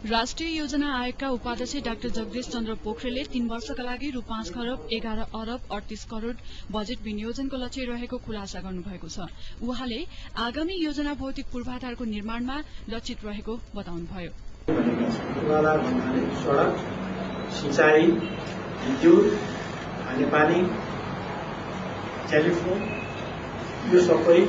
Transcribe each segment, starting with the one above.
राष्ट्रिय योजना आयोगका उपाध्यक्ष डाक्टर जगदीश चन्द्र पोखरेलले 3 वर्षका लागि रु 5 खरब 11 अरब 38 करोड़ बजेट विनियोजनको लक्ष्य रहेको खुलासा गर्नुभएको छ। उहाँले आगामी योजना भौतिक पूर्वाधारको निर्माणमा लक्षित रहेको बताउनुभयो। पूर्वाधार भन्नाले सड़क, सिंचाई, विद्युत, खानेपानी, टेलिफोन यो सबै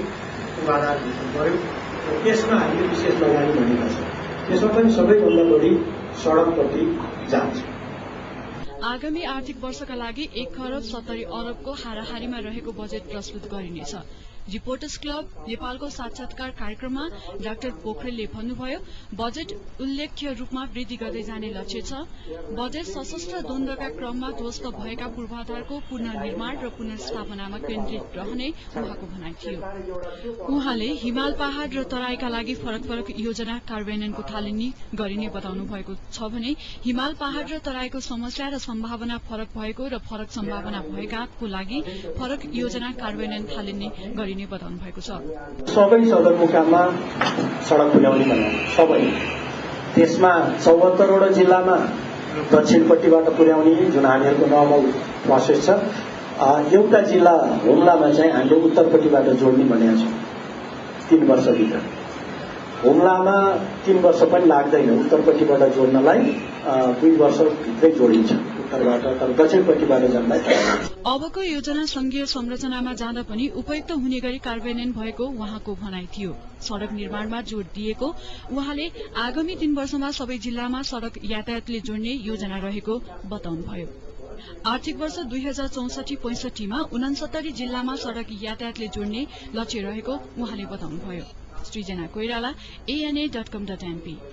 पूर्वाधार हुनु पर्यो र त्यसमा हामीले विशेष लगानी भनेका छौँ। त्यसमा पनि सबैभन्दा बढी सड़कप्रति जान्छ। आगामी आर्थिक वर्षका लागि 1 खरब 70 अरबको हाराहारीमा रहेको बजेट प्रस्तुत गरिनेछ। रिपोर्टर्स क्लब नेपालको साक्षात्कार कार्यक्रममा डाक्टर पोखरेलले भन्नुभयो, बजेट उल्लेख्य रूपमा वृद्धि गर्दै जाने लक्ष्य छ। बजेट सशस्त्र द्वन्द्वका क्रममा ध्वस्त भएका पूर्वाधारको पुनर्निर्माण र पुनर्स्थापनामा केन्द्रित रहने उहाँको भनाइ थियो। उहाँले हिमाल पहाड़ र तराईका लागि फरक फरक योजना कार्यान्वयनको थालनी गरिने बताउनु भएको छ भने हिमाल पहाड़ र तराईको समस्या र सम्भावना फरक भएको र फरक सम्भावना भएकाको लागि फरक योजना कार्यान्वयन थालनी गरिने बताउनु भएको छ। सबै सदरमुकाममा सड़क पुर्याउने बनाउने सबै त्यसमा 74 वटा जिल्लामा दक्षिणपट्टिबाट पुर्याउने जुन हामीहरूको नर्मल प्रोसेस छ। एउटा जिल्ला हुम्लामा चाहिँ हामीले उत्तरपट्टिबाट जोड्ने भनेका छौँ 3 वर्षभित्र। हुम्लामा 3 वर्ष पनि लाग्दैन, उत्तरपट्टिबाट जोड्नलाई 2 वर्षभित्रै जोडिन्छ उत्तरबाट, तर दक्षिणपट्टिबाट जाँदा। अबको योजना संघीय संरचनामा जाँदा पनि उपयुक्त हुने गरी कार्यान्वयन भएको उहाँको भनाइ थियो। सड़क निर्माणमा जोड़ दिएको उहाँले आगामी 3 वर्षमा सबै जिल्लामा सड़क यातायातले जोड्ने योजना रहेको बताउनुभयो। आर्थिक वर्ष 2064-65 मा 69 जिल्लामा सड़क यातायातले जोड्ने लक्ष्य रहेको उहाँले बताउनुभयो। सृजना कोइराला, ANA.com.mp।